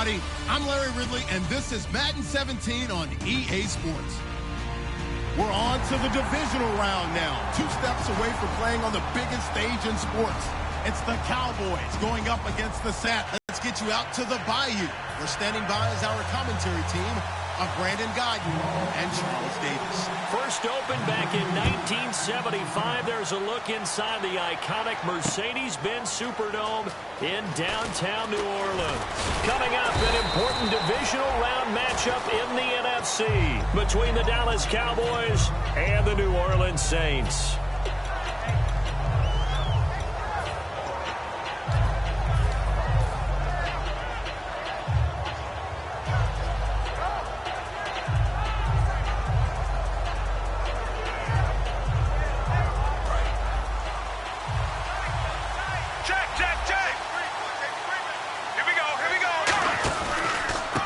everybody. I'm Larry Ridley, and this is Madden 17 on EA Sports. We're on to the divisional round now. 2 steps away from playing on the biggest stage in sports. It's the Cowboys going up against the Sat. Let's get you out to the Bayou. We're standing by as our commentary team of Brandon Godden and Charles Davis. First opened back in 1975. There's a look inside the iconic Mercedes-Benz Superdome in downtown New Orleans. Coming up, an important divisional round matchup in the NFC between the Dallas Cowboys and the New Orleans Saints.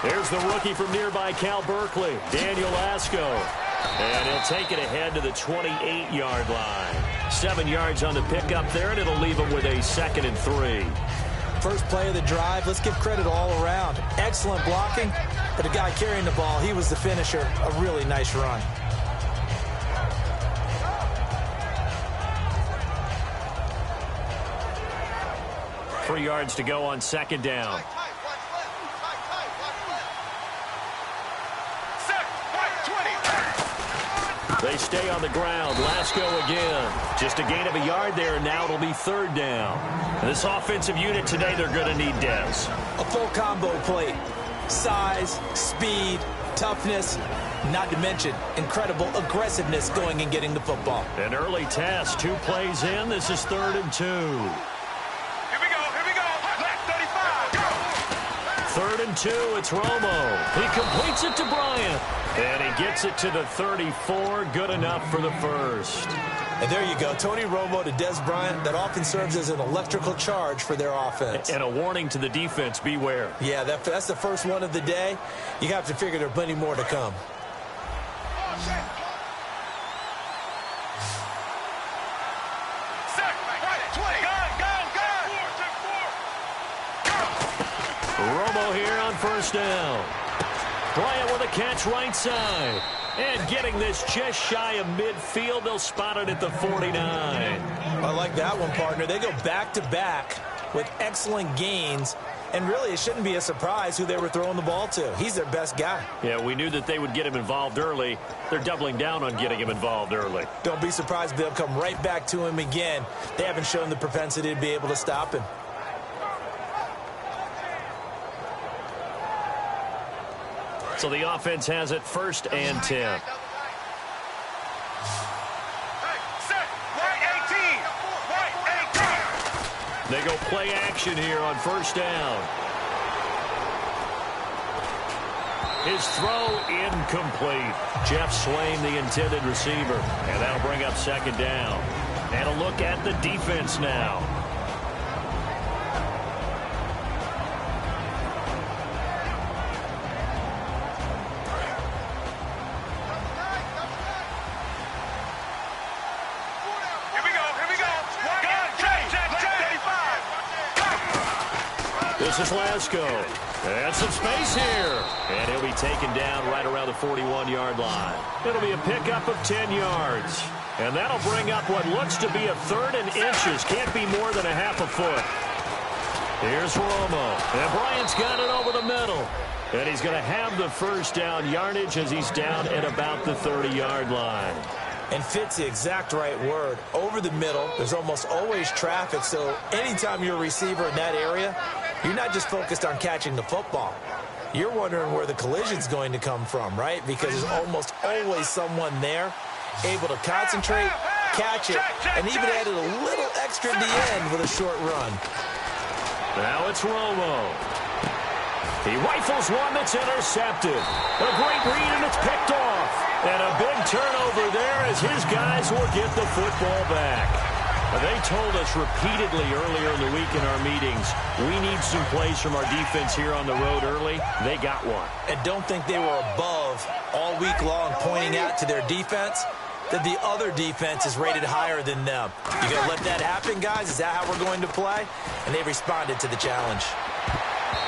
Here's the rookie from nearby Cal Berkeley, Daniel Asco. And he'll take it ahead to the 28-yard line. 7 yards on the pickup there, and it'll leave him with a 2nd and 3. First play of the drive, let's give credit all around. Excellent blocking, but the guy carrying the ball, he was the finisher. A really nice run. Three yards to go on 2nd down. They stay on the ground. Lasco again. Just a gain of a yard there, and now it'll be 3rd down. And this offensive unit today, they're going to need depth. A full combo plate. Size, speed, toughness, not to mention incredible aggressiveness going and getting the football. An early test. 2 plays in. This is 3rd and 2. Here we go. Left 35. Go. 3rd and 2. It's Romo. He completes it to Bryant. And he gets it to the 34. Good enough for the first. And there you go. Tony Romo to Des Bryant. That often serves as an electrical charge for their offense. And a warning to the defense, beware. Yeah, that's the first one of the day. You have to figure there are plenty more to come. Romo here on 1st down. Bryant with a catch right side. And getting this just shy of midfield. They'll spot it at the 49. I like that one, partner. They go back-to-back with excellent gains. And really, it shouldn't be a surprise who they were throwing the ball to. He's their best guy. Yeah, we knew that they would get him involved early. They're doubling down on getting him involved early. Don't be surprised if they'll come right back to him again. They haven't shown the propensity to be able to stop him. So the offense has it 1st and 10. They go play action here on 1st down. His throw incomplete. Jeff Swain, the intended receiver. And that'll bring up 2nd down. And a look at the defense now. This is Lasco. And some space here. And he'll be taken down right around the 41-yard line. It'll be a pickup of 10 yards. And that'll bring up what looks to be a 3rd and inches. Can't be more than a half a foot. Here's Romo. And Bryant's got it over the middle. And he's going to have the 1st down yardage as he's down at about the 30-yard line. And fit's the exact right word. Over the middle, there's almost always traffic, so anytime you're a receiver in that area, you're not just focused on catching the football. You're wondering where the collision's going to come from, right? Because there's almost always someone there able to concentrate, catch it, and even added a little extra at the end with a short run. Now it's Romo. He rifles one that's intercepted. A great read, and it's picked off. And a big turnover there as his guys will get the football back. They told us repeatedly earlier in the week in our meetings, we need some plays from our defense here on the road early. They got one. And don't think they were above all week long pointing out to their defense that the other defense is rated higher than them. You going to let that happen, guys? Is that how we're going to play? And they responded to the challenge.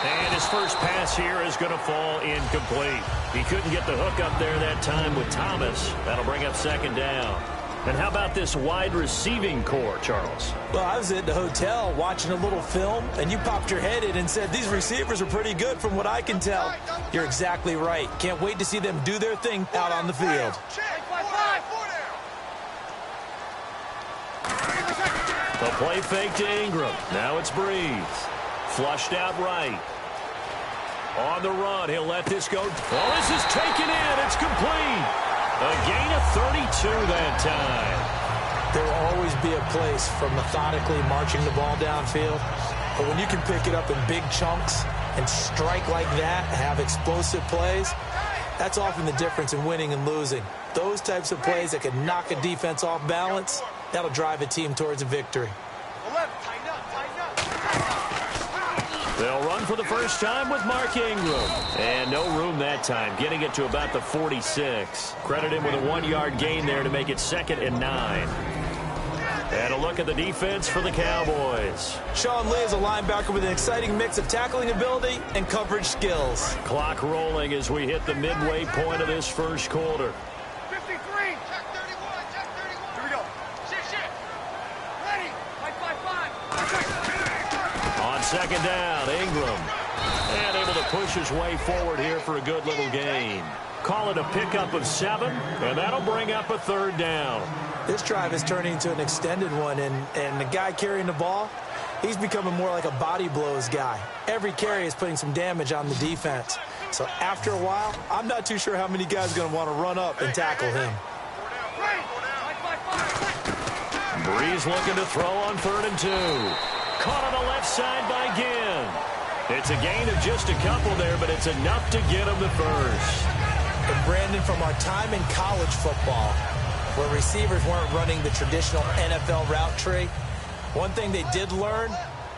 And his first pass here is going to fall incomplete. He couldn't get the hook up there that time with Thomas. That'll bring up second down. And how about this wide receiving core, Charles? Well, I was at the hotel watching a little film, and you popped your head in and said, these receivers are pretty good from what I can tell. You're exactly right. Can't wait to see them do their thing out on the field. The play fake to Ingram. Now it's Breeze. Flushed out right. On the run, he'll let this go. Oh, this is taken in. It's complete. A gain of 32 that time. There will always be a place for methodically marching the ball downfield. But when you can pick it up in big chunks and strike like that, have explosive plays, that's often the difference in winning and losing. Those types of plays that can knock a defense off balance, that'll drive a team towards a victory. They'll run for the first time with Mark Ingram. And no room that time, getting it to about the 46. Credit him with a 1-yard gain there to make it 2nd and 9. And a look at the defense for the Cowboys. Sean Lee is a linebacker with an exciting mix of tackling ability and coverage skills. Clock rolling as we hit the midway point of this first quarter. 53. Check 31. Check 31. Here we go. Shit. Ready. 5. On second down, Ingram. And able to push his way forward here for a good little gain. Call it a pickup of 7, and that'll bring up a 3rd down. This drive is turning into an extended one, and the guy carrying the ball, he's becoming more like a body blows guy. Every carry is putting some damage on the defense. So after a while, I'm not too sure how many guys are going to want to run up and tackle him. Breeze looking to throw on 3rd and 2. Caught on the left side by Ginn. It's a gain of just a couple there, but it's enough to get him the first. And Brandon, from our time in college football, where receivers weren't running the traditional NFL route tree, one thing they did learn,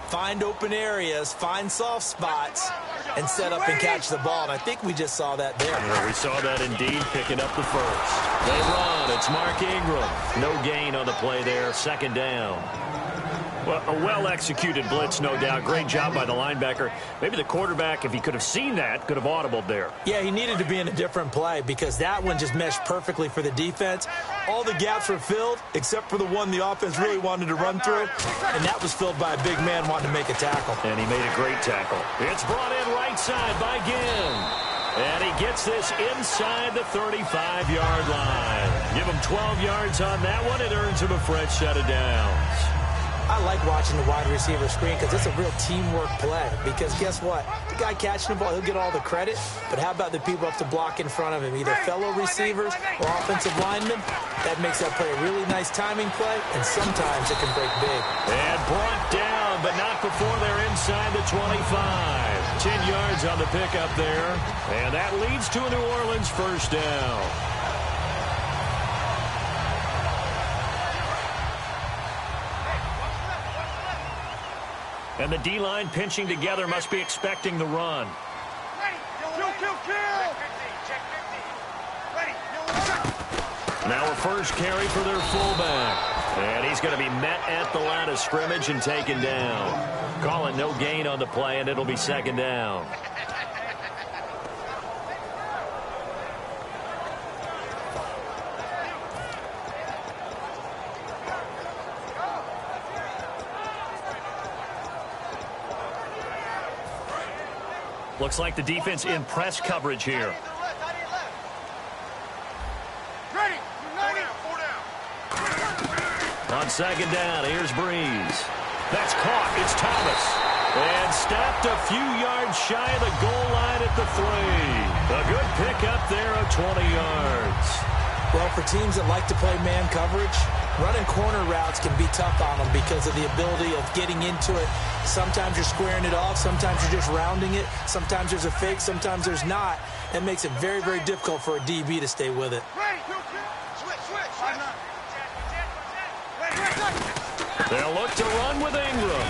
find open areas, find soft spots, and set up and catch the ball. And I think we just saw that there. Yeah, we saw that indeed, picking up the first. They run. It's Mark Ingram. No gain on the play there. 2nd down. Well, a well-executed blitz, no doubt. Great job by the linebacker. Maybe the quarterback, if he could have seen that, could have audibled there. Yeah, he needed to be in a different play because that one just meshed perfectly for the defense. All the gaps were filled except for the one the offense really wanted to run through, and that was filled by a big man wanting to make a tackle. And he made a great tackle. It's brought in right side by Ginn. And he gets this inside the 35-yard line. Give him 12 yards on that one. It earns him a fresh set of downs. I like watching the wide receiver screen because it's a real teamwork play. Because guess what? The guy catching the ball, he'll get all the credit. But how about the people up to block in front of him, either fellow receivers or offensive linemen? That makes that play a really nice timing play, and sometimes it can break big. And brought down, but not before they're inside the 25. 10 yards on the pickup there. And that leads to a New Orleans first down. And the D-line pinching together must be expecting the run. Now a first carry for their fullback. And he's going to be met at the line of scrimmage and taken down. Calling no gain on the play, and it'll be 2nd down. Looks like the defense in press coverage here. On 2nd down, here's Breeze. That's caught. It's Thomas. And stopped a few yards shy of the goal line at the 3. A good pickup there of 20 yards. Well, for teams that like to play man coverage, running corner routes can be tough on them because of the ability of getting into it. Sometimes you're squaring it off. Sometimes you're just rounding it. Sometimes there's a fake. Sometimes there's not. It makes it very, very difficult for a DB to stay with it. They'll look to run with Ingram.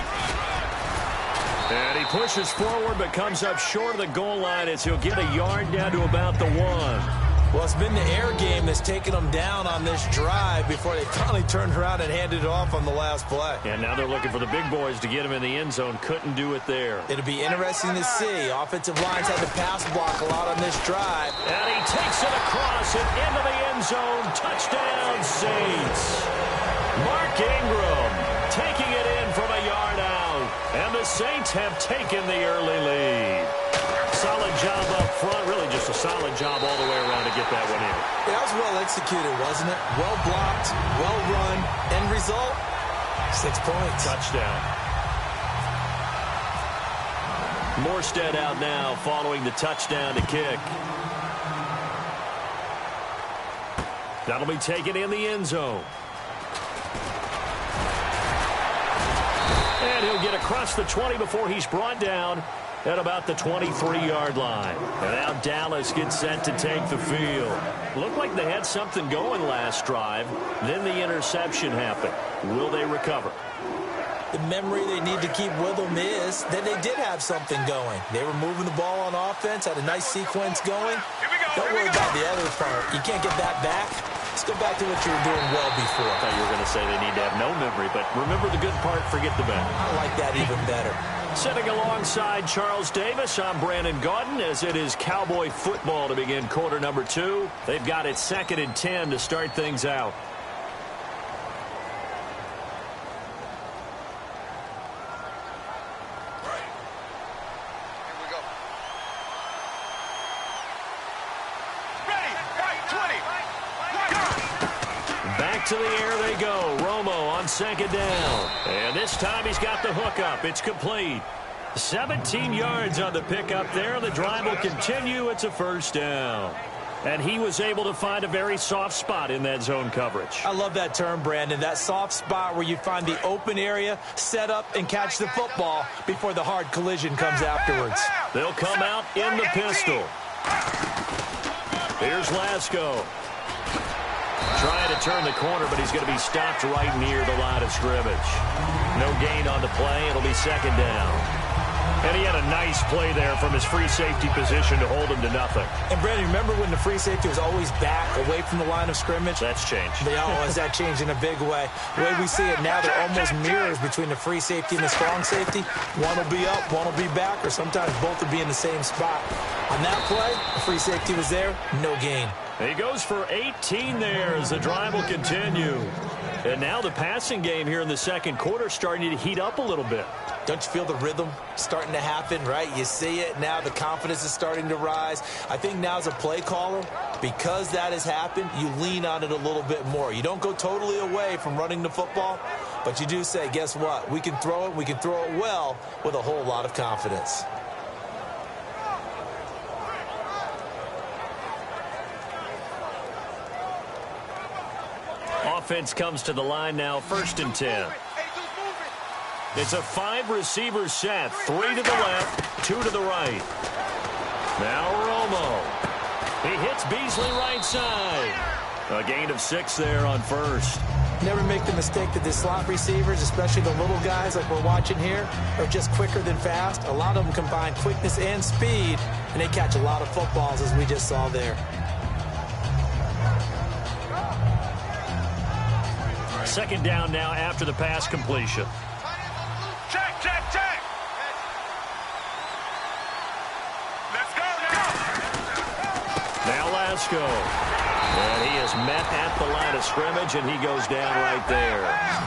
And he pushes forward but comes up short of the goal line as he'll get a yard down to about the 1. Well, it's been the air game that's taken them down on this drive before they finally turned around and handed it off on the last play. And now they're looking for the big boys to get him in the end zone. Couldn't do it there. It'll be interesting to see. Offensive lines had to pass block a lot on this drive. And he takes it across and into the end zone. Touchdown, Saints. Mark Ingram taking it in from a yard out. And the Saints have taken the early lead. Solid job up front. Really just a solid job all the way around to get that one in. Yeah, that was well executed, wasn't it? Well blocked, well run. End result, 6 points. Touchdown. Morstead out now following the touchdown to kick. That'll be taken in the end zone. And he'll get across the 20 before he's brought down at about the 23-yard line. And now Dallas gets set to take the field. Looked like they had something going last drive. Then the interception happened. Will they recover? The memory they need to keep with them is that they did have something going. They were moving the ball on offense, had a nice sequence going. Don't worry about the other part. You can't get that back. Let's go back to what you were doing well before. I thought you were going to say they need to have no memory, but remember the good part, forget the bad. I like that even better. Sitting alongside Charles Davis, I'm Brandon Gaudin, as it is Cowboy football to begin quarter number 2. They've got it 2nd and 10 to start things out. To the air they go. Romo on 2nd down. And this time he's got the hook up. It's complete. 17 yards on the pickup there. The drive will continue. It's a 1st down. And he was able to find a very soft spot in that zone coverage. I love that term, Brandon. That soft spot where you find the open area, set up, and catch the football before the hard collision comes afterwards. They'll come out in the pistol. Here's Lasco. Trying to turn the corner, but he's going to be stopped right near the line of scrimmage. No gain on the play. It'll be 2nd down. And he had a nice play there from his free safety position to hold him to nothing. And, Brandon, remember when the free safety was always back away from the line of scrimmage? That's changed. Has that changed in a big way? The way we see it now, they're almost mirrors between the free safety and the strong safety. One will be up, one will be back, or sometimes both will be in the same spot. On that play, the free safety was there, no gain. He goes for 18 there as the drive will continue. And now the passing game here in the 2nd quarter starting to heat up a little bit. Don't you feel the rhythm starting to happen, right? You see it now. The confidence is starting to rise. I think now as a play caller, because that has happened, you lean on it a little bit more. You don't go totally away from running the football, but you do say, guess what? We can throw it. We can throw it well with a whole lot of confidence. Offense comes to the line now, 1st and 10. It's a 5-receiver set, 3 to the left, 2 to the right. Now Romo. He hits Beasley right side. A gain of 6 there on 1st. Never make the mistake that the slot receivers, especially the little guys like we're watching here, are just quicker than fast. A lot of them combine quickness and speed, and they catch a lot of footballs, as we just saw there. 2nd down now after the pass completion. Check, check, check. Let's go now. Now Lasco. And he is met at the line of scrimmage, and he goes down right there.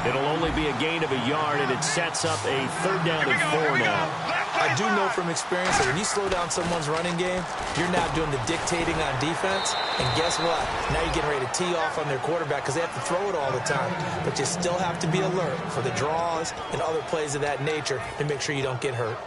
It'll only be a gain of a yard, and it sets up a 3rd down and 4 now. I do know from experience that when you slow down someone's running game, you're now doing the dictating on defense. And guess what? Now you're getting ready to tee off on their quarterback because they have to throw it all the time. But you still have to be alert for the draws and other plays of that nature to make sure you don't get hurt.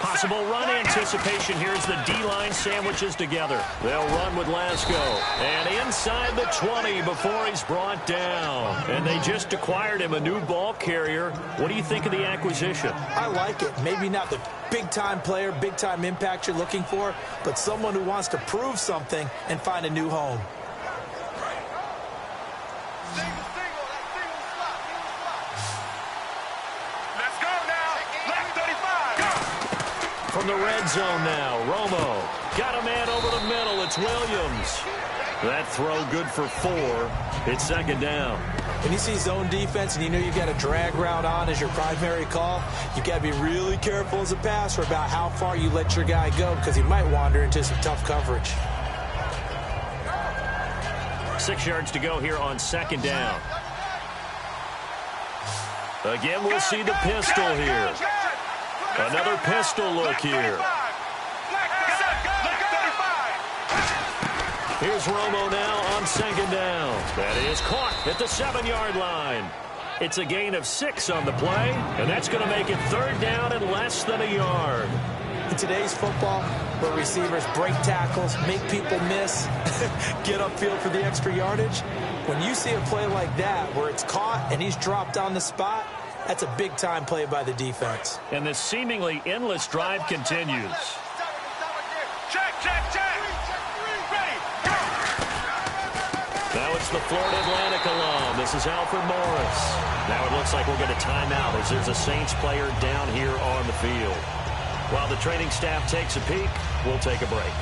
Possible run anticipation here as the D-line sandwiches together. They'll run with Lasco. And inside the 20 before he's brought down. And they just acquired him a new ball carrier. What do you think of the acquisition? I like it. Maybe not the big-time player, big-time impact you're looking for, but someone who wants to prove something and find a new home. the red zone now. Romo got a man over the middle. It's Williams. That throw good for 4. It's second down. When you see zone defense and you know you've got a drag route on as your primary call, you've got to be really careful as a passer about how far you let your guy go because he might wander into some tough coverage. 6 yards to go here on second down. Again, we'll see the pistol here. Another pistol look here. Here's Romo now on second down. That is caught at the 7-yard line. It's a gain of 6 on the play, and that's going to make it third down and less than a yard. In today's football, where receivers break tackles, make people miss, get upfield for the extra yardage, when you see a play like that where it's caught and he's dropped on the spot, that's a big-time play by the defense. And this seemingly endless drive continues. Check, check, check. Now it's the Florida Atlantic alum. This is Alfred Morris. Now it looks like we'll get a timeout as there's a Saints player down here on the field. While the training staff takes a peek, we'll take a break.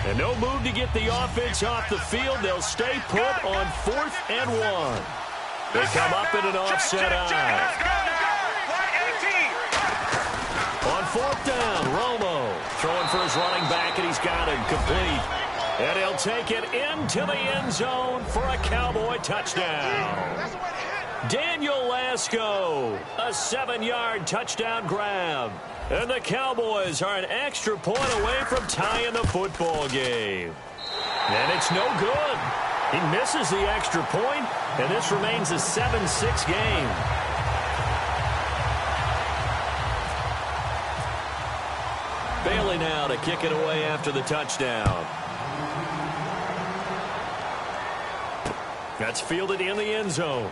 And no move to get the offense off the field. They'll stay put on 4th and 1. They come up in an offset eye. On 4th down, Romo throwing for his running back, and he's got it complete. And he'll take it into the end zone for a Cowboy touchdown. Daniel Lasco, a 7-yard touchdown grab. And the Cowboys are an extra point away from tying the football game. And it's no good. He misses the extra point, and this remains a 7-6 game. Bailey now to kick it away after the touchdown. That's fielded in the end zone.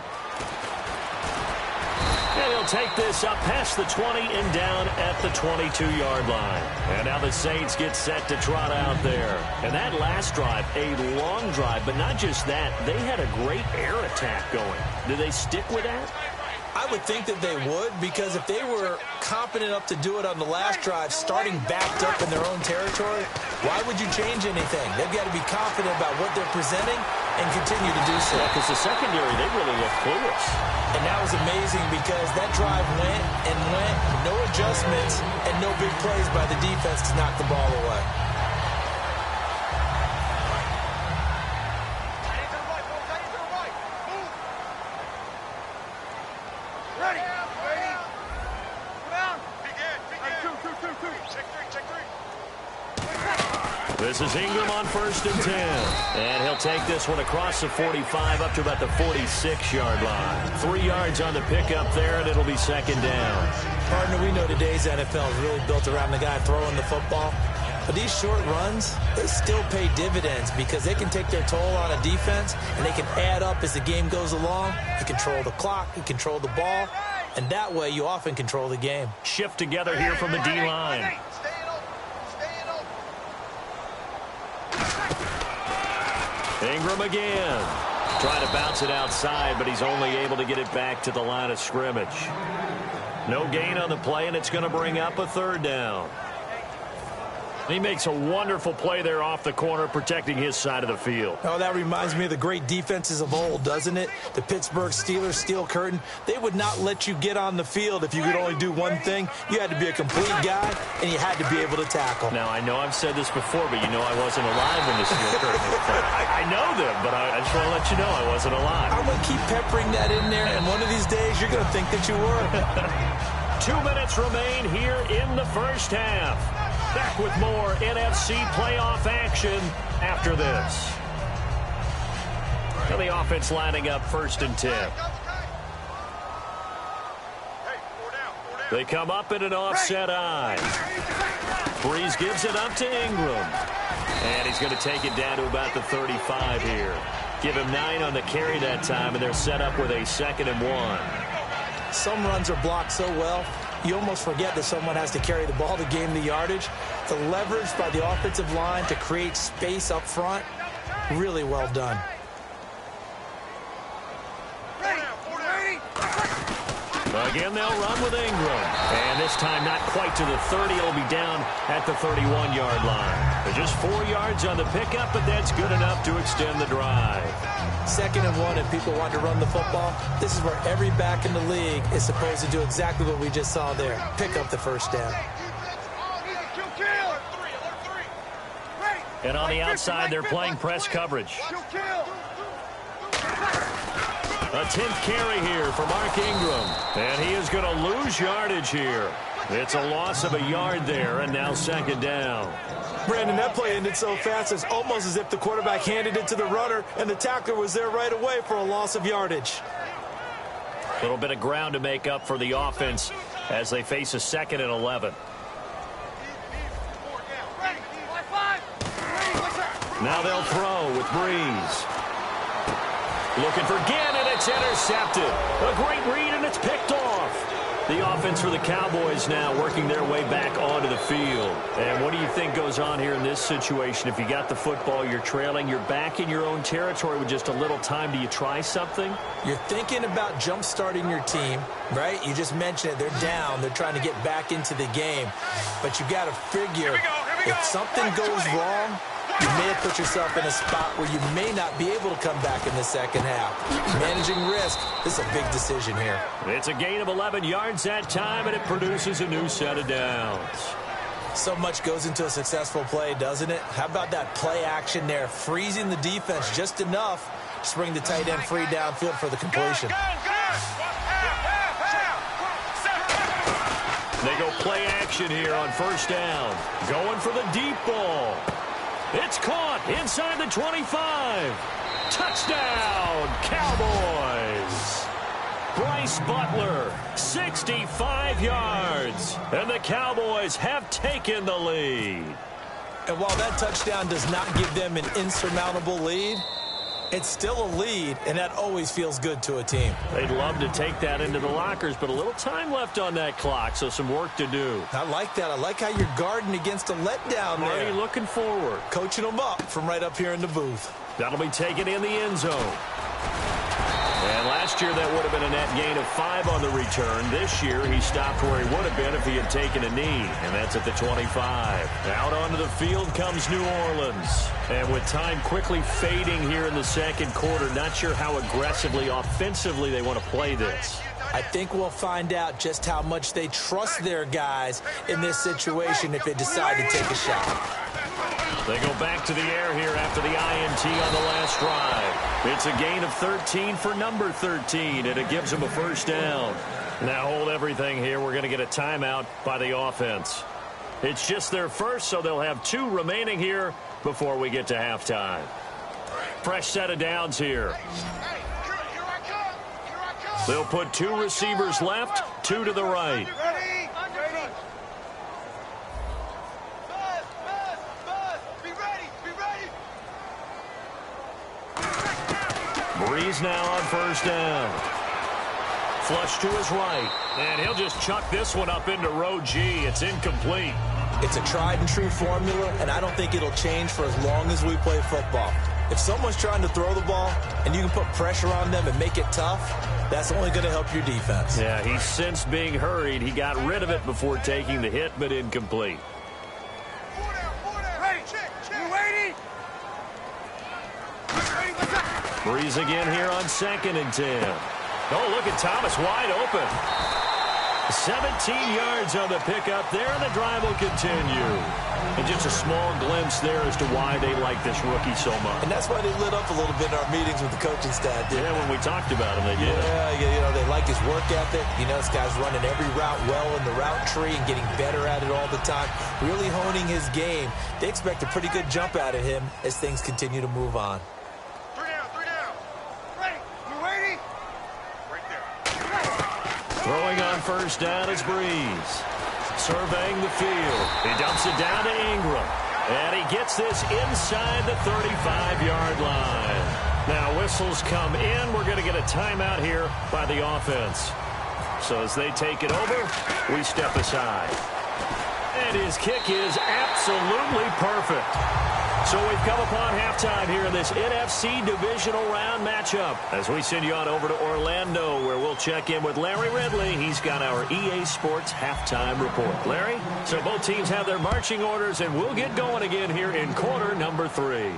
And he'll take this up past the 20 and down at the 22-yard line. And now the Saints get set to trot out there. And that last drive, a long drive, but not just that. They had a great air attack going. Do they stick with that? I would think that they would, because if they were competent enough to do it on the last drive, starting backed up in their own territory, why would you change anything? They've got to be confident about what they're presenting and continue to do so. Yeah, because the secondary, they really look clueless. And that was amazing because that drive went and went, no adjustments, and no big plays by the defense to knock the ball away. This is Ingram on 1st and 10. And he'll take this one across the 45 up to about the 46-yard line. 3 yards on the pickup there, and it'll be second down. Partner, we know today's NFL is really built around the guy throwing the football. But these short runs, they still pay dividends because they can take their toll on a defense, and they can add up as the game goes along. You control the clock, you control the ball, and that way you often control the game. Shift together here from the D-line. Ingram again. Trying to bounce it outside, but he's only able to get it back to the line of scrimmage. No gain on the play, and it's going to bring up a third down. He makes a wonderful play there off the corner, protecting his side of the field. Oh, that reminds me of the great defenses of old, doesn't it? The Pittsburgh Steelers, steel curtain. They would not let you get on the field if you could only do one thing. You had to be a complete guy, and you had to be able to tackle. Now, I know I've said this before, but you know I wasn't alive when the steel curtain was put. I know them, but I just want to let you know I wasn't alive. I'm going to keep peppering that in there, and one of these days you're going to think that you were. 2 minutes remain here in the first half. Back with more NFC playoff action after this. And the offense lining up 1st and 10. They come up in an offset eye. Breeze gives it up to Ingram. And he's going to take it down to about the 35 here. Give him 9 on the carry that time, and they're set up with a 2nd and 1. Some runs are blocked so well, you almost forget that someone has to carry the ball to gain the yardage. The leverage by the offensive line to create space up front, really well done. Again, they'll run with Ingram. And this time not quite to the 30. It'll be down at the 31-yard line. They're just 4 yards on the pickup, but that's good enough to extend the drive. 2nd and 1, and people want to run the football. This is where every back in the league is supposed to do exactly what we just saw there. Pick up the first down. And on the outside, they're playing press coverage. A 10th carry here for Mark Ingram. And he is going to lose yardage here. It's a loss of a yard there, and now 2nd down. Brandon, that play ended so fast, it's almost as if the quarterback handed it to the runner, and the tackler was there right away for a loss of yardage. A little bit of ground to make up for the offense as they face a 2nd and 11. Now they'll throw with Breeze. Looking for Ginn, and it's intercepted. A great read, and it's picked off. The offense for the Cowboys now working their way back onto the field. And what do you think goes on here in this situation? If you got the football, you're trailing, you're back in your own territory with just a little time. Do you try something? You're thinking about jump-starting your team, right? You just mentioned it. They're down. They're trying to get back into the game. But you got to figure if something goes wrong, you may have put yourself in a spot where you may not be able to come back in the second half. Managing risk, this is a big decision here. It's a gain of 11 yards that time, and it produces a new set of downs. So much goes into a successful play, doesn't it? How about that play action there, freezing the defense just enough to bring the tight end free downfield for the completion. They go play action here on 1st down. Going for the deep ball. It's caught inside the 25. Touchdown, Cowboys. Bryce Butler, 65 yards. And the Cowboys have taken the lead. And while that touchdown does not give them an insurmountable lead, it's still a lead, and that always feels good to a team. They'd love to take that into the lockers, but a little time left on that clock, so some work to do. I like that. I like how you're guarding against a letdown there. Marty looking forward. Coaching them up from right up here in the booth. That'll be taken in the end zone. And last year, that would have been a net gain of 5 on the return. This year, he stopped where he would have been if he had taken a knee, and that's at the 25. Out onto the field comes New Orleans. And with time quickly fading here in the 2nd quarter, not sure how aggressively, offensively they want to play this. I think we'll find out just how much they trust their guys in this situation if they decide to take a shot. They go back to the air here after the INT on the last drive. It's a gain of 13 for number 13, and it gives them a 1st down. Now hold everything here. We're going to get a timeout by the offense. It's just their first, so they'll have 2 remaining here before we get to halftime. Fresh set of downs here. They'll put 2 receivers left, 2 to the right. Breeze now on 1st down. Flush to his right. And he'll just chuck this one up into row G. It's incomplete. It's a tried and true formula, and I don't think it'll change for as long as we play football. If someone's trying to throw the ball and you can put pressure on them and make it tough, that's only going to help your defense. Yeah, he's since being hurried. He got rid of it before taking the hit, but incomplete. Breeze again here on 2nd and 10. Oh, look at Thomas wide open. 17 yards on the pickup there, and the drive will continue. And just a small glimpse there as to why they like this rookie so much. And that's why they lit up a little bit in our meetings with the coaching staff. Yeah, when we talked about him, they did. Yeah, you know, they like his work ethic. You know, this guy's running every route well in the route tree and getting better at it all the time, really honing his game. They expect a pretty good jump out of him as things continue to move on. Throwing on 1st down is Breeze. Surveying the field. He dumps it down to Ingram. And he gets this inside the 35-yard line. Now whistles come in. We're going to get a timeout here by the offense. So as they take it over, we step aside. And his kick is absolutely perfect. So we've come upon halftime here in this NFC Divisional Round matchup as we send you on over to Orlando, where we'll check in with Larry Ridley. He's got our EA Sports halftime report. Larry, so both teams have their marching orders, and we'll get going again here in quarter number 3.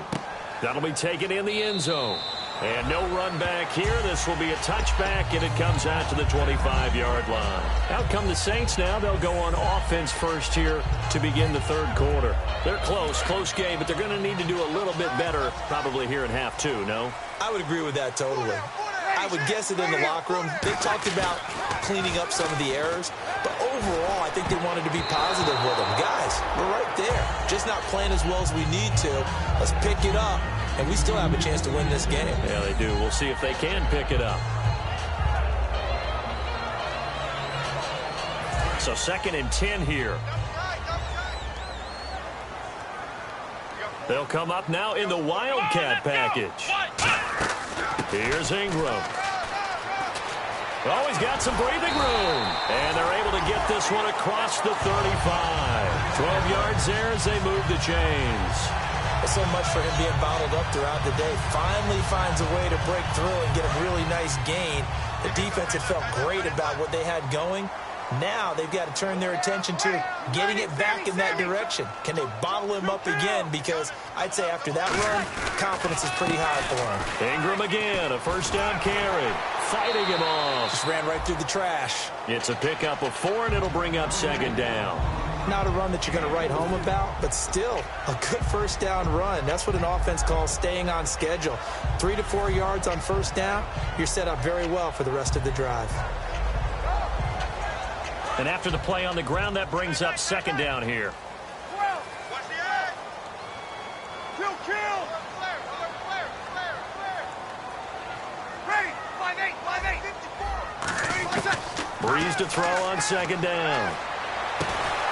That'll be taken in the end zone. And no run back here. This will be a touchback, and it comes out to the 25-yard line. Out come the Saints now. They'll go on offense first here to begin the third quarter. They're close game, but they're going to need to do a little bit better probably here in half 2, no? I would agree with that totally. I would guess it in the locker room. They talked about cleaning up some of the errors, but overall, I think they wanted to be positive with them. Guys, we're right there. Just not playing as well as we need to. Let's pick it up, and we still have a chance to win this game. Yeah, they do. We'll see if they can pick it up. So 2nd and 10 here. They'll come up now in the Wildcat package. Here's Ingram. Oh, he's got some breathing room. And they're able to get this one across the 35. 12 yards there as they move the chains. So much for him being bottled up throughout the day. Finally finds a way to break through and get a really nice gain. The defense had felt great about what they had going. Now they've got to turn their attention to getting it back in that direction. Can they bottle him up again? Because I'd say after that run, confidence is pretty high for him. Ingram again, a first down carry. Fighting him off. Just ran right through the trash. It's a pickup of 4, and it'll bring up 2nd down. Not a run that you're going to write home about, but still a good first down run. That's what an offense calls staying on schedule. 3 to 4 yards on first down, you're set up very well for the rest of the drive. And after the play on the ground, that brings up 2nd down here. Breeze to throw on 2nd down.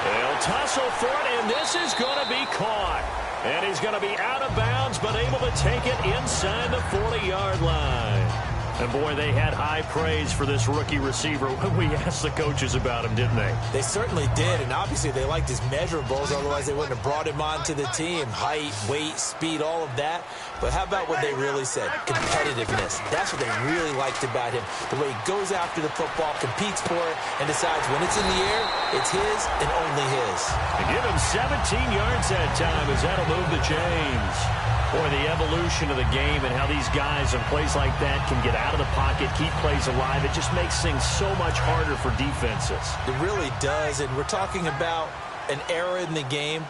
They'll tussle for it, and this is going to be caught. And he's going to be out of bounds, but able to take it inside the 40-yard line. And, boy, they had high praise for this rookie receiver when we asked the coaches about him, didn't they? They certainly did, and obviously they liked his measurables. Otherwise, they wouldn't have brought him onto the team. Height, weight, speed, all of that. But how about what they really said? Competitiveness. That's what they really liked about him. The way he goes after the football, competes for it, and decides when it's in the air, it's his and only his. And give him 17 yards that time as that'll move the chains. Boy, the evolution of the game and how these guys in plays like that can get out of the pocket, keep plays alive, it just makes things so much harder for defenses. It really does, and we're talking about an era in the game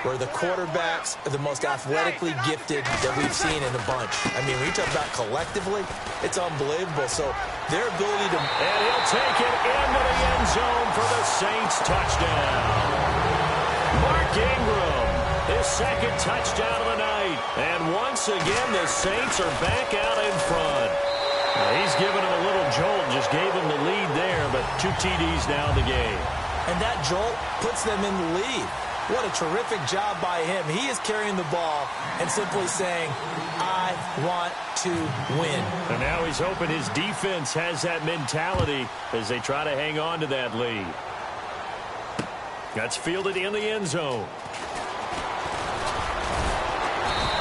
where the quarterbacks are the most athletically gifted that we've seen in a bunch. I mean, when you talk about collectively, it's unbelievable. So their ability to... And he'll take it into the end zone for the Saints touchdown. Mark Ingram, his 2nd touchdown of the night. And once again, the Saints are back out in front. He's given him a little jolt, just gave him the lead there, but 2 TDs now in the game. And that jolt puts them in the lead. What a terrific job by him. He is carrying the ball and simply saying, I want to win. And now he's hoping his defense has that mentality as they try to hang on to that lead. That's fielded in the end zone.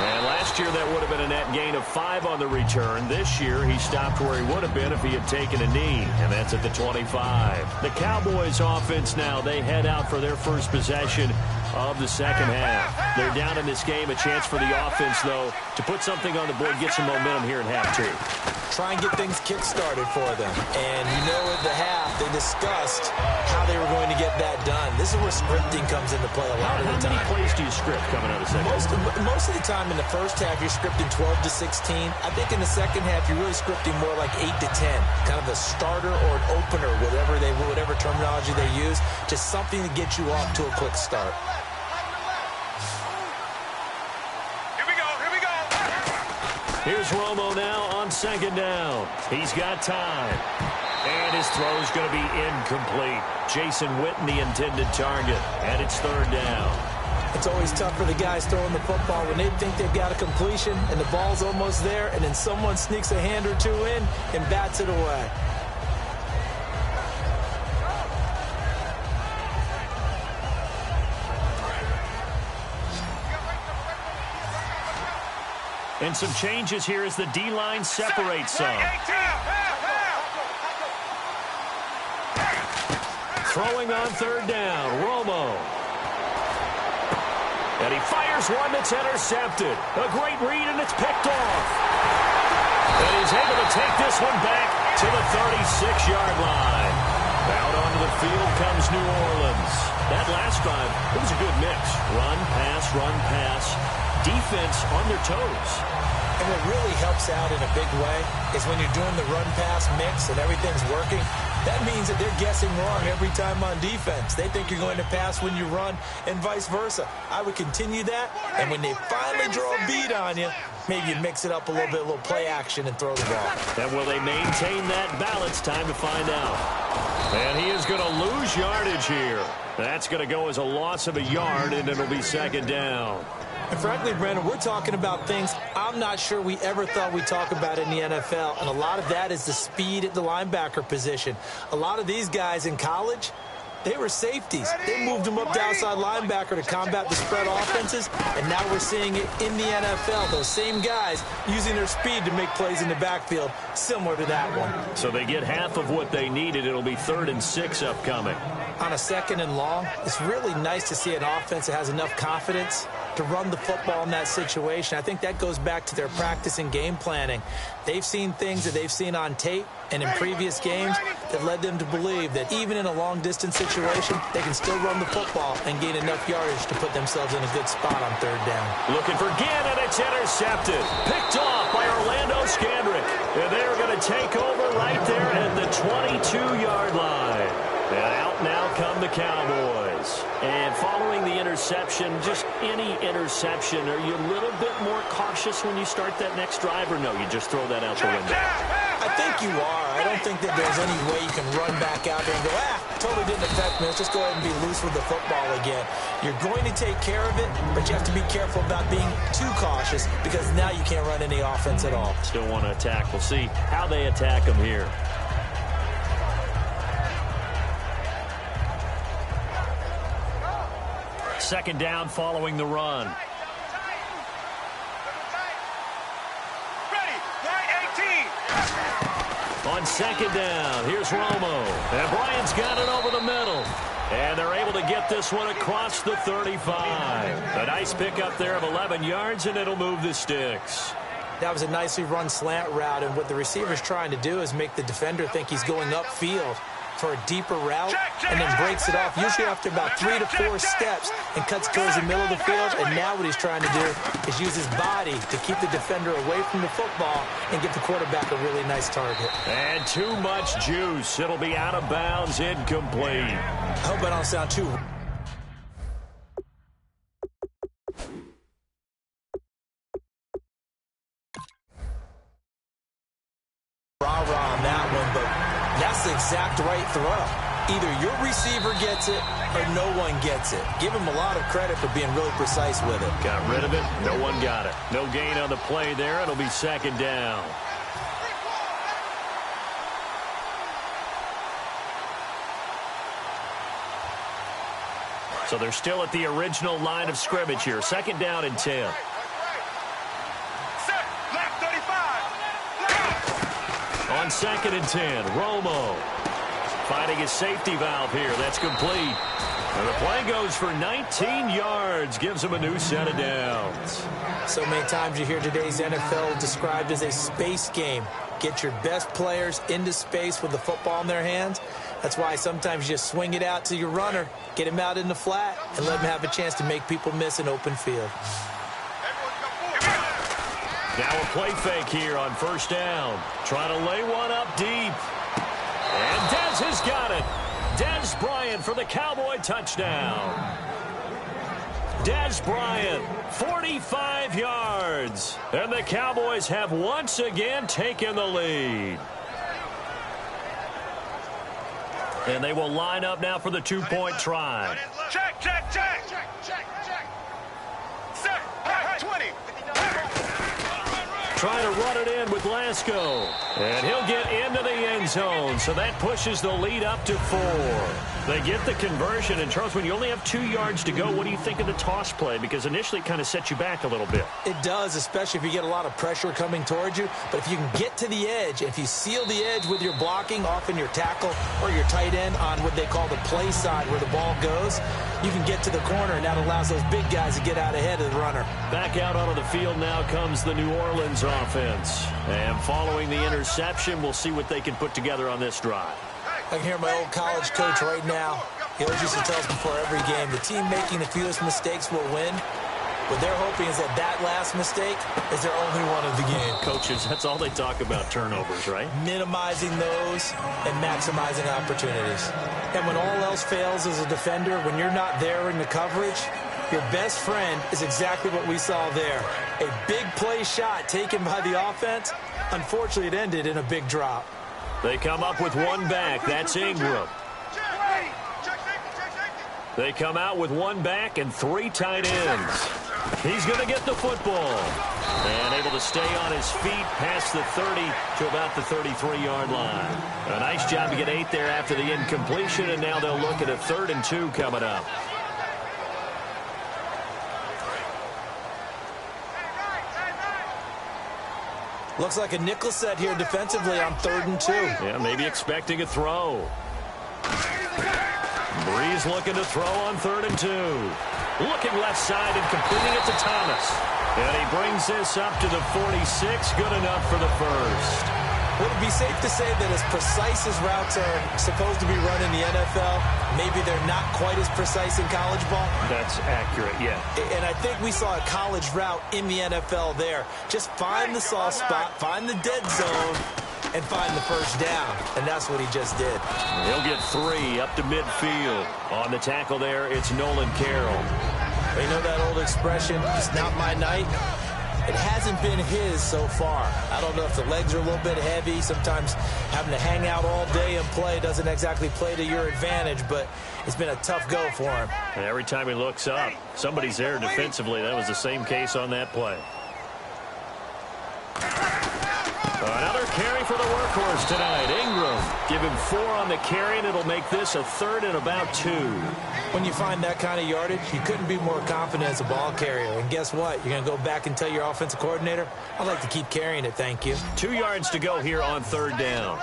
And last year that would have been a net gain of 5 on the return. This year he stopped where he would have been if he had taken a knee, and that's at the 25. The Cowboys offense now, they head out for their first possession of the second half. They're down in this game. A chance for the offense, though, to put something on the board, get some momentum here in half 2. Try and get things kick-started for them. And you know at the half they discussed how they were going to get that done. This is where scripting comes into play a lot of the time. How many plays do you script coming out of second? Most of the time in the first half you're scripting 12 to 16. I think in the second half you're really scripting more like 8 to 10. Kind of a starter or an opener, whatever terminology they use. Just something to get you off to a quick start. Here's Romo now on 2nd down. He's got time. And his throw's going to be incomplete. Jason Witten, the intended target. And it's 3rd down. It's always tough for the guys throwing the football when they think they've got a completion and the ball's almost there, and then someone sneaks a hand or two in and bats it away. And some changes here as the D-line separates some. Throwing on third down, Romo. And he fires one that's intercepted. A great read, and it's picked off. And he's able to take this one back to the 36-yard line. Out onto the field comes New Orleans. That last drive, it was a good mix. Run, pass, defense on their toes. And what really helps out in a big way is when you're doing the run-pass mix and everything's working, that means that they're guessing wrong every time on defense. They think you're going to pass when you run and vice versa. I would continue that, and when they finally draw a beat on you, maybe you mix it up a little bit, a little play action, and throw the ball. And will they maintain that balance? Time to find out. And he is going to lose yardage here. That's going to go as a loss of a yard, and it'll be second down. And frankly, Brandon, we're talking about things I'm not sure we ever thought we'd talk about in the NFL. And a lot of that is the speed at the linebacker position. A lot of these guys in college, they were safeties. They moved them up to outside linebacker to combat the spread offenses. And now we're seeing it in the NFL. Those same guys using their speed to make plays in the backfield, similar to that one. So they get half of what they needed. It'll be 3rd and 6 upcoming. On a 2nd and long, it's really nice to see an offense that has enough confidence to run the football in that situation. I think that goes back to their practice and game planning. They've seen things that they've seen on tape and in previous games that led them to believe that even in a long-distance situation, they can still run the football and gain enough yardage to put themselves in a good spot on 3rd down. Looking for Gannon, it's intercepted. Picked off by Orlando Scandrick. And they're going to take over right there at the 22-yard line. And out now come the Cowboys. And following the interception, just any interception, are you a little bit more cautious when you start that next drive, or no, you just throw that out the window? I think you are. I don't think that there's any way you can run back out there and go, totally didn't affect me. Let's just go ahead and be loose with the football again. You're going to take care of it, but you have to be careful about being too cautious because now you can't run any offense at all. Still want to attack. We'll see how they attack them here. Second down following the run. Ready, line 18. On second down, here's Romo. And Bryant's got it over the middle. And they're able to get this one across the 35. A nice pickup there of 11 yards, and it'll move the sticks. That was a nicely run slant route, and what the receiver's trying to do is make the defender think he's going upfield for a deeper route and then breaks it off usually after about 3 to 4 steps and cuts towards the middle of the field. And now what he's trying to do is use his body to keep the defender away from the football and give the quarterback a really nice target. And too much juice. It'll be out of bounds, incomplete. I hope I don't sound too rah-rah on that one, but that's the exact right throw. Either your receiver gets it or no one gets it. Give him a lot of credit for being really precise with it. Got rid of it. No one got it. No gain on the play there. It'll be second down. So they're still at the original line of scrimmage here. Second down and 10. On second and 10, Romo finding his safety valve here. That's complete. And the play goes for 19 yards. Gives him a new set of downs. So many times you hear today's NFL described as a space game. Get your best players into space with the football in their hands. That's why sometimes you just swing it out to your runner, get him out in the flat, and let him have a chance to make people miss an open field. Now a play fake here on first down. Trying to lay one up deep. And Dez has got it. Dez Bryant for the Cowboy touchdown. Dez Bryant, 45 yards. And the Cowboys have once again taken the lead. And they will line up now for the two-point try. Check, check, check. Check, check, check. Set, 20. trying to run it in with Lasco. And he'll get into the end zone, so that pushes the lead up to 4. They get the conversion, and Charles, when you only have 2 yards to go, what do you think of the toss play? Because initially it kind of sets you back a little bit. It does, especially if you get a lot of pressure coming towards you. But if you can get to the edge, if you seal the edge with your blocking, often your tackle or your tight end on what they call the play side where the ball goes, you can get to the corner, and that allows those big guys to get out ahead of the runner. Back out onto the field now comes the New Orleans offense. And following the interception, we'll see what they can put together on this drive. I can hear my old college coach right now. He always used to tell us before every game, the team making the fewest mistakes will win. What they're hoping is that that last mistake is their only one of the game. Coaches, that's all they talk about, turnovers, right? Minimizing those and maximizing opportunities. And when all else fails as a defender, when you're not there in the coverage, your best friend is exactly what we saw there. A big play shot taken by the offense. Unfortunately, it ended in a big drop. They come up with one back. That's Ingram. They come out with one back and 3 tight ends. He's going to get the football. And able to stay on his feet past the 30 to about the 33-yard line. A nice job to get 8 there after the incompletion, and now they'll look at a 3rd and 2 coming up. Looks like a nickel set here defensively on 3rd and 2. Yeah, maybe expecting a throw. Breeze looking to throw on 3rd and 2. Looking left side and completing it to Thomas. And he brings this up to the 46. Good enough for the first. Would it be safe to say that as precise as routes are supposed to be run in the NFL, maybe they're not quite as precise in college ball? That's accurate, yeah. And I think we saw a college route in the NFL there. Just find the soft spot, find the dead zone, and find the first down. And that's what he just did. He'll get 3 up to midfield. On the tackle there, it's Nolan Carroll. You know that old expression, it's not my night? It hasn't been his so far. I don't know if the legs are a little bit heavy. Sometimes having to hang out all day and play doesn't exactly play to your advantage, but it's been a tough go for him. And every time he looks up, somebody's there defensively. That was the same case on that play. Another carry for the workhorse tonight. Ingram, give him 4 on the carry, and it'll make this a 3rd and about 2. When you find that kind of yardage, you couldn't be more confident as a ball carrier. And guess what? You're going to go back and tell your offensive coordinator, I'd like to keep carrying it, thank you. 2 yards to go here on 3rd down.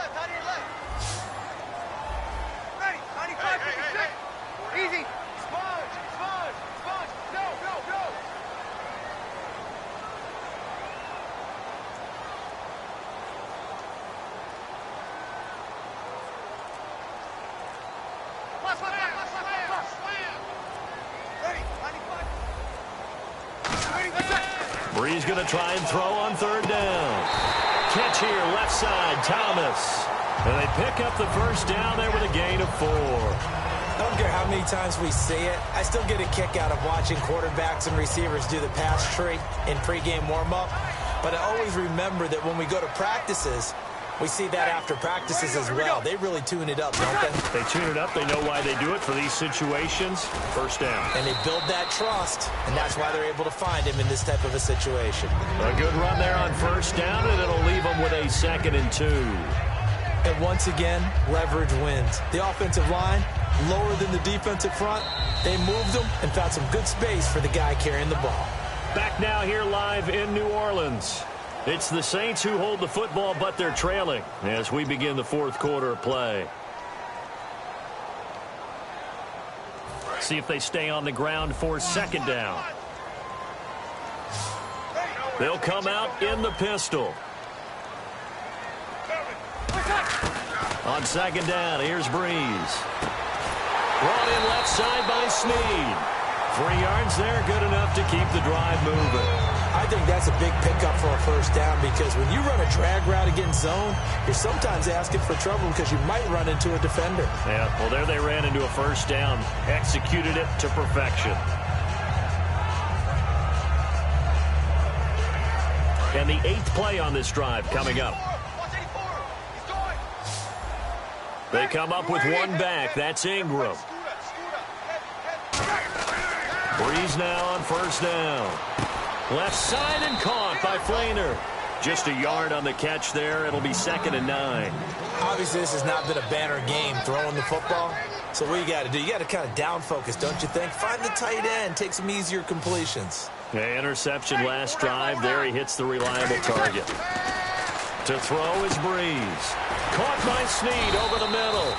Easy. Sponge. Go. Breeze going to try and throw on 3rd down. Catch here, left side, Thomas. And they pick up the first down there with a gain of 4. I don't care how many times we see it. I still get a kick out of watching quarterbacks and receivers do the pass tree in pregame warm-up. But I always remember that when we go to practices, we see that after practices as well. They really tune it up, don't they? They tune it up. They know why they do it for these situations. First down. And they build that trust, and that's why they're able to find him in this type of a situation. A good run there on first down, and it'll leave them with a 2nd and 2. And once again, leverage wins. The offensive line, lower than the defensive front. They moved them and found some good space for the guy carrying the ball. Back now here live in New Orleans. It's the Saints who hold the football, but they're trailing as we begin the 4th quarter of play. See if they stay on the ground for 2nd down. They'll come out in the pistol. On 2nd down, here's Breeze. Brought in left side by Snead. 3 yards there, good enough to keep the drive moving. I think that's a big pickup for a first down because when you run a drag route against zone, you're sometimes asking for trouble because you might run into a defender. Yeah, well, there they ran into a first down. Executed it to perfection. And the 8th play on this drive coming up. They come up with one back. That's Ingram. Breeze now on first down. Left side and caught by Flainer. Just a yard on the catch there. It'll be 2nd and 9. Obviously, this has not been a banner game throwing the football. So what you got to do, you got to kind of down focus, don't you think? Find the tight end, take some easier completions. Yeah, interception last drive. There he hits the reliable target. To throw is Breeze. Caught by Snead over the middle.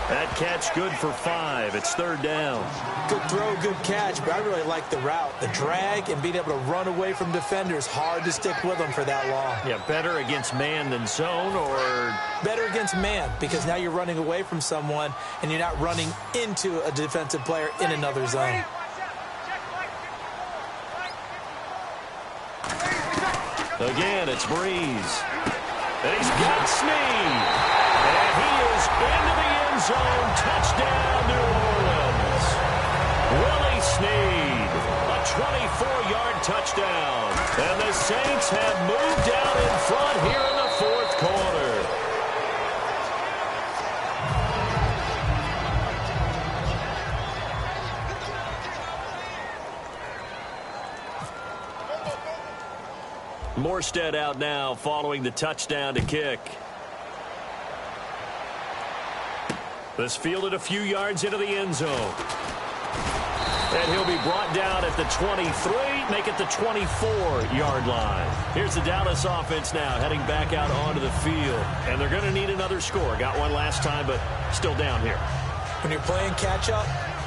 That catch good for 5. It's 3rd down. Good throw, good catch, but I really like the route. The drag and being able to run away from defenders. Hard to stick with them for that long. Yeah, better against man than zone, or? Better against man, because now you're running away from someone and you're not running into a defensive player in another zone. Again, it's Breeze. And he's got Snead. And he is into the end zone. Touchdown, New Orleans. Willie Snead, a 24-yard touchdown. And the Saints have moved out in front here in the 4th quarter. Morstead out now following the touchdown to kick. This fielded a few yards into the end zone. And he'll be brought down at the 23, make it the 24-yard line. Here's the Dallas offense now heading back out onto the field. And they're going to need another score. Got one last time, but still down here. When you're playing catch-up,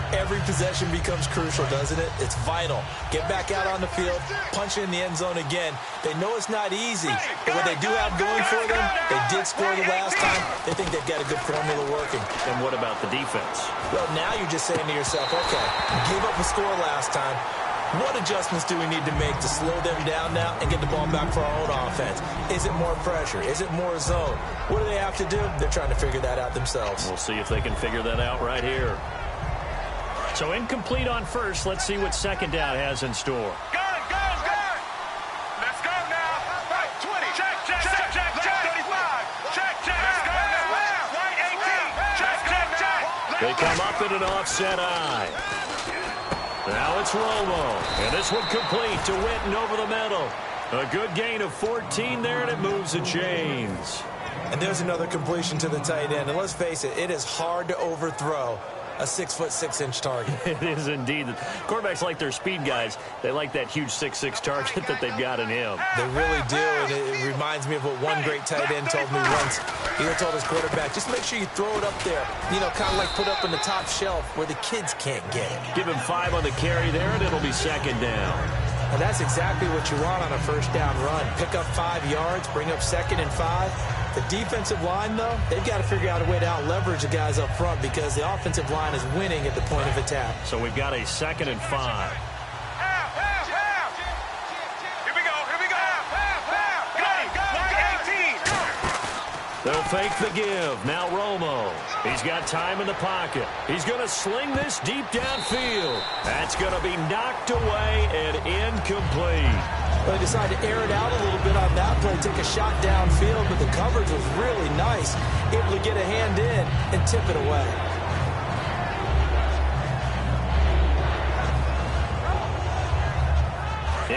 every possession becomes crucial, doesn't it? It's vital. Get back out on the field, punch it in the end zone again. They know it's not easy, but what they do have going for them, they did score the last time. They think they've got a good formula working. And what about the defense? Well, now you're just saying to yourself, okay, gave up a score last time. What adjustments do we need to make to slow them down now and get the ball back for our own offense? Is it more pressure? Is it more zone? What do they have to do? They're trying to figure that out themselves. We'll see if they can figure that out right here. So incomplete on first. Let's see what 2nd down has in store. Go! Let's go now. Right, 20. Check. 35. Check. Let's go now. Right, 18. Check. They come up in an offset eye. Now it's Romo. And this one complete to Witten over the middle. A good gain of 14 there, and it moves the chains. And there's another completion to the tight end. And let's face it, it is hard to overthrow a 6'6" target. It is indeed. Quarterbacks like their speed guys. They like that huge 6'6" target that they've got in him. They really do, and it reminds me of what one great tight end told me once. He told his quarterback, just make sure you throw it up there, you know, kind of like put up in the top shelf where the kids can't get it. Give him 5 on the carry there, and it'll be 2nd down. And that's exactly what you want on a 1st down run. Pick up 5 yards, bring up 2nd and 5. The defensive line, though, they've got to figure out a way to out-leverage the guys up front because the offensive line is winning at the point of attack. So we've got a 2nd and 5. Here we go. Go. 18. They'll fake the give. Now Romo. He's got time in the pocket. He's going to sling this deep downfield. That's going to be knocked away and incomplete. They decided to air it out a little bit on that play, take a shot downfield, but the coverage was really nice. Able to get a hand in and tip it away.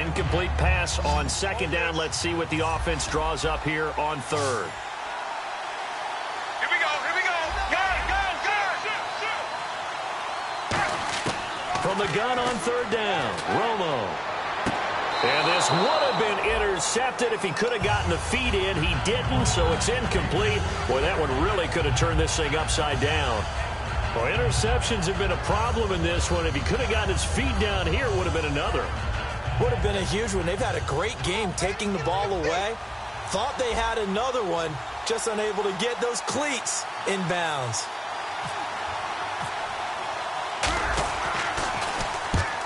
Incomplete pass on 2nd down. Let's see what the offense draws up here on 3rd. Here we go. From the gun on 3rd down, Romo. And this would have been intercepted if he could have gotten the feet in. He didn't, so it's incomplete. Boy, that one really could have turned this thing upside down. Well, interceptions have been a problem in this one. If he could have gotten his feet down here, it would have been another. Would have been a huge one. They've had a great game taking the ball away. Thought they had another one, just unable to get those cleats in bounds.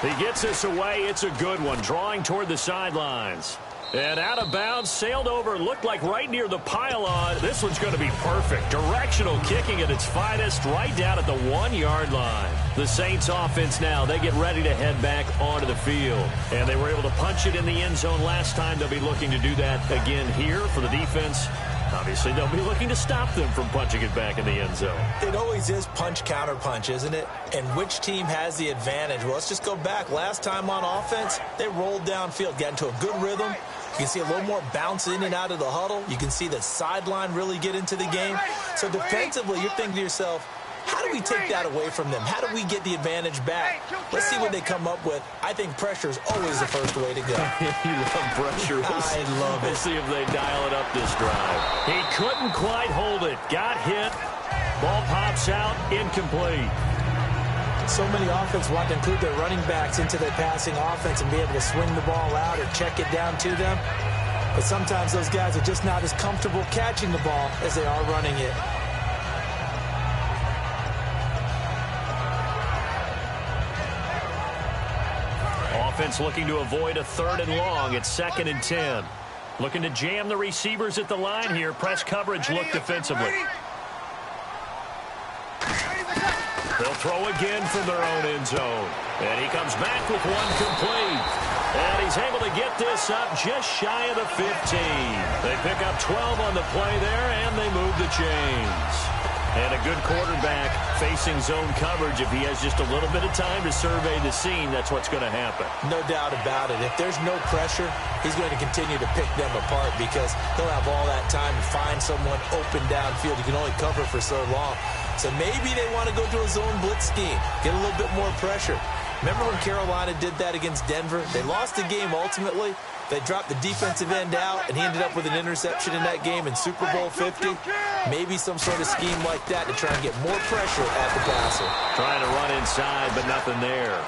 He gets this away. It's a good one. Drawing toward the sidelines. And out of bounds, sailed over, looked like right near the pylon. This one's going to be perfect. Directional kicking at its finest, right down at the 1-yard line. The Saints offense now, they get ready to head back onto the field. And they were able to punch it in the end zone last time. They'll be looking to do that again here for the defense. Obviously, they'll be looking to stop them from punching it back in the end zone. It always is punch-counter-punch, isn't it? And which team has the advantage? Well, let's just go back. Last time on offense, they rolled downfield, got into a good rhythm, You can see a little more bounce in and out of the huddle. You can see the sideline really get into the game. So defensively, you're thinking to yourself, how do we take that away from them? How do we get the advantage back? Let's see what they come up with. I think pressure is always the first way to go. You love pressure. I love it. We'll see if they dial it up this drive. He couldn't quite hold it. Got hit. Ball pops out. Incomplete. So many offenses want to include their running backs into their passing offense and be able to swing the ball out or check it down to them. But sometimes those guys are just not as comfortable catching the ball as they are running it. Offense looking to avoid a 3rd and long. It's 2nd and 10. Looking to jam the receivers at the line here. Press coverage look defensively. They'll throw again from their own end zone. And he comes back with one complete. And he's able to get this up just shy of the 15. They pick up 12 on the play there, and they move the chains. And a good quarterback facing zone coverage. If he has just a little bit of time to survey the scene, that's what's going to happen. No doubt about it. If there's no pressure, he's going to continue to pick them apart because he'll have all that time to find someone open downfield. You can only cover for so long. So maybe they want to go to a zone blitz scheme, get a little bit more pressure. Remember when Carolina did that against Denver? They lost the game ultimately. They dropped the defensive end out, and he ended up with an interception in that game in Super Bowl 50. Maybe some sort of scheme like that to try and get more pressure at the passer. Trying to run inside, but nothing there.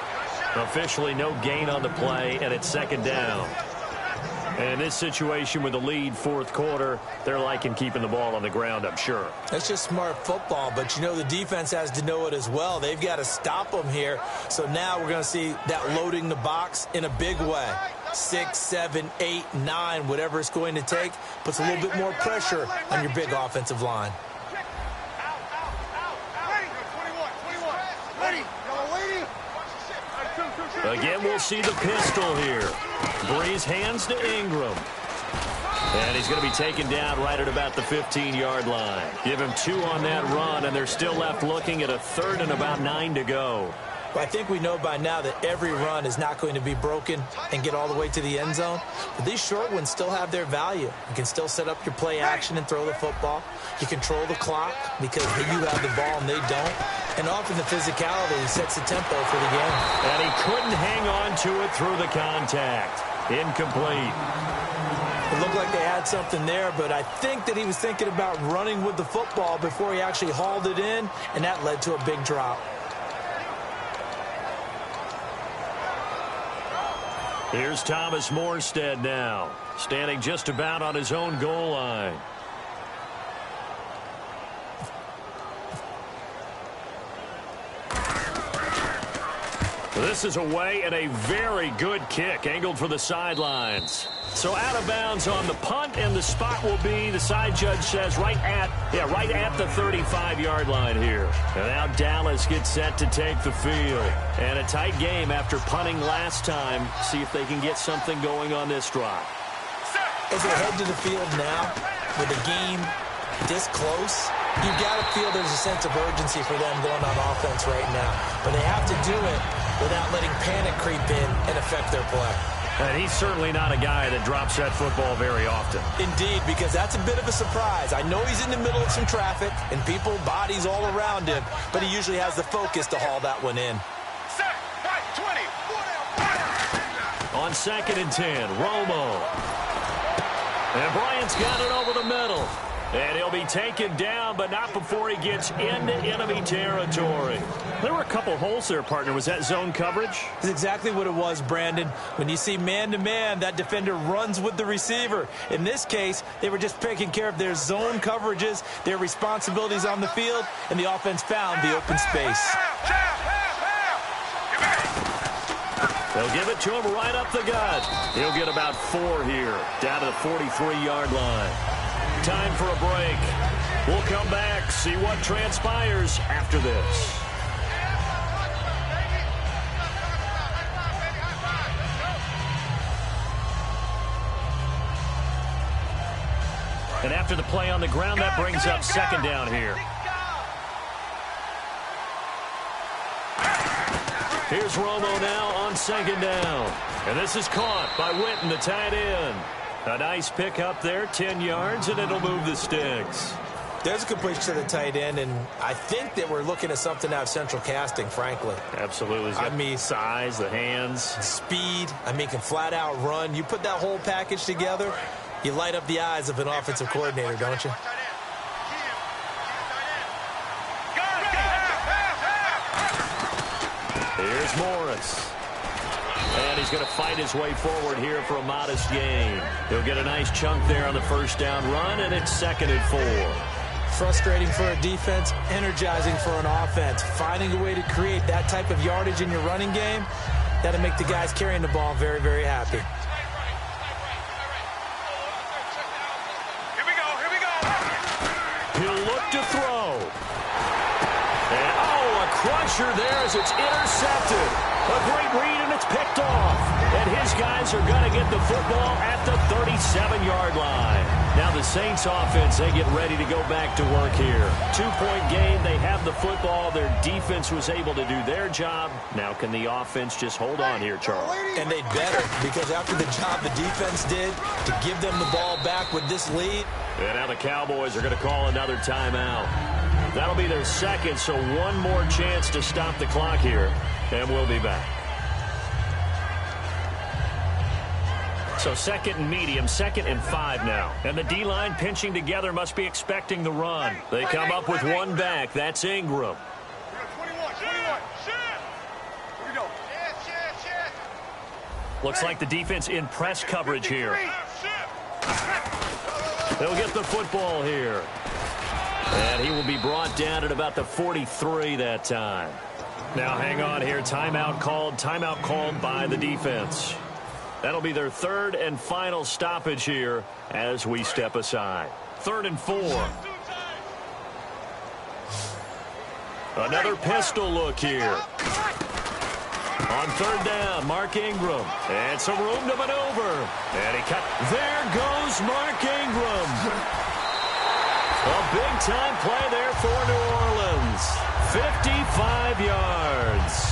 Officially no gain on the play, and it's 2nd down. And in this situation with the lead 4th quarter, they're liking keeping the ball on the ground, I'm sure. That's just smart football, but you know the defense has to know it as well. They've got to stop them here. So now we're going to see that loading the box in a big way. 6, 7, 8, 9, whatever it's going to take, puts a little bit more pressure on your big offensive line. Again, we'll see the pistol here. Breeze hands to Ingram. And he's going to be taken down right at about the 15-yard line. Give him 2 on that run, and they're still left looking at a 3rd and about 9 to go. Well, I think we know by now that every run is not going to be broken and get all the way to the end zone. But these short ones still have their value. You can still set up your play action and throw the football. You control the clock because you have the ball and they don't. And often the physicality sets the tempo for the game. And he couldn't hang on to it through the contact. Incomplete. It looked like they had something there, but I think that he was thinking about running with the football before he actually hauled it in, and that led to a big drop. Here's Thomas Morstead now, standing just about on his own goal line. This is away and a very good kick, angled for the sidelines. So out of bounds on the punt, and the spot will be, the side judge says, right at the 35-yard line here. And now Dallas gets set to take the field. And a tight game after punting last time. See if they can get something going on this drive. As they head to the field now, with the game this close, you've got to feel there's a sense of urgency for them going on offense right now. But they have to do it without letting panic creep in and affect their play. And he's certainly not a guy that drops that football very often. Indeed, because that's a bit of a surprise. I know he's in the middle of some traffic and people, bodies all around him, but he usually has the focus to haul that one in. Set, right, 20. On 2nd and 10, Romo. And Bryant's got it over the middle. And he'll be taken down, but not before he gets into enemy territory. There were a couple holes there, partner. Was that zone coverage? That's exactly what it was, Brandon. When you see man-to-man, that defender runs with the receiver. In this case, they were just taking care of their zone coverages, their responsibilities on the field, and the offense found the open space. They'll give it to him right up the gut. He'll get about 4 here, down to the 43-yard line. Time for a break. We'll come back, see what transpires after this. And after the play on the ground, that brings up 2nd down here. Here's Romo now on 2nd down. And this is caught by Witten, the tight end. A nice pick up there, 10 yards, and it'll move the sticks. There's a completion to the tight end, and I think that we're looking at something out of central casting, frankly. Absolutely. I mean, size, the hands. Speed. I mean, can flat out run. You put that whole package together, you light up the eyes of an offensive coordinator, don't you? Here's Morris. And he's going to fight his way forward here for a modest gain. He'll get a nice chunk there on the first down run, and it's 2nd and 4. Frustrating for a defense, energizing for an offense. Finding a way to create that type of yardage in your running game, that'll make the guys carrying the ball very, very happy. Here we go. He'll look to throw. And, a crusher there as it's intercepted. A great read, and it's picked off. And his guys are going to get the football at the 37-yard line. Now the Saints offense, they get ready to go back to work here. 2-point game. They have the football. Their defense was able to do their job. Now can the offense just hold on here, Charles? And they better, because after the job the defense did to give them the ball back with this lead. And now the Cowboys are going to call another timeout. That'll be their second, so one more chance to stop the clock here. And we'll be back. So 2nd and medium, 2nd and 5 now. And the D-line pinching together must be expecting the run. They come up with one back. That's Ingram. 21. Here we go. Looks like the defense in press coverage here. They'll get the football here. And he will be brought down at about the 43 that time. Now hang on here. Timeout called by the defense. That'll be their 3rd and final stoppage here as we step aside. 3rd and 4. Another pistol look here. On 3rd down, Mark Ingram. And some room to maneuver. And he cut. There goes Mark Ingram. A big-time play there for New Orleans. 55 yards.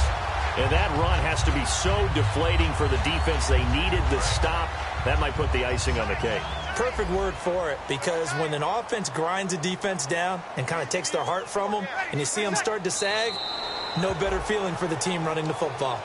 And that run has to be so deflating for the defense. They needed the stop. That might put the icing on the cake. Perfect word for it, because when an offense grinds a defense down and kind of takes their heart from them, and you see them start to sag, no better feeling for the team running the football.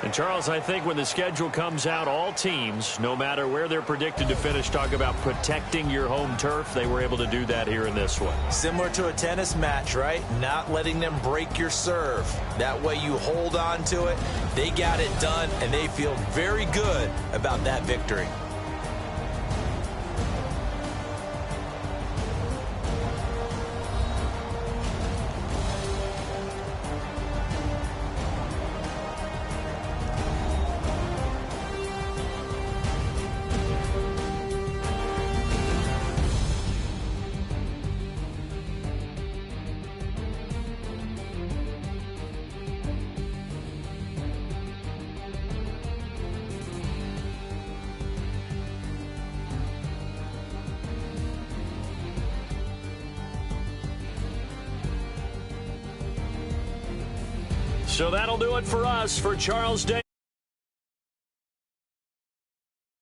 And Charles, I think when the schedule comes out, all teams, no matter where they're predicted to finish, talk about protecting your home turf. They were able to do that here in this one. Similar to a tennis match, right? Not letting them break your serve. That way you hold on to it. They got it done, and they feel very good about that victory. So that'll do it for us. For Charles Day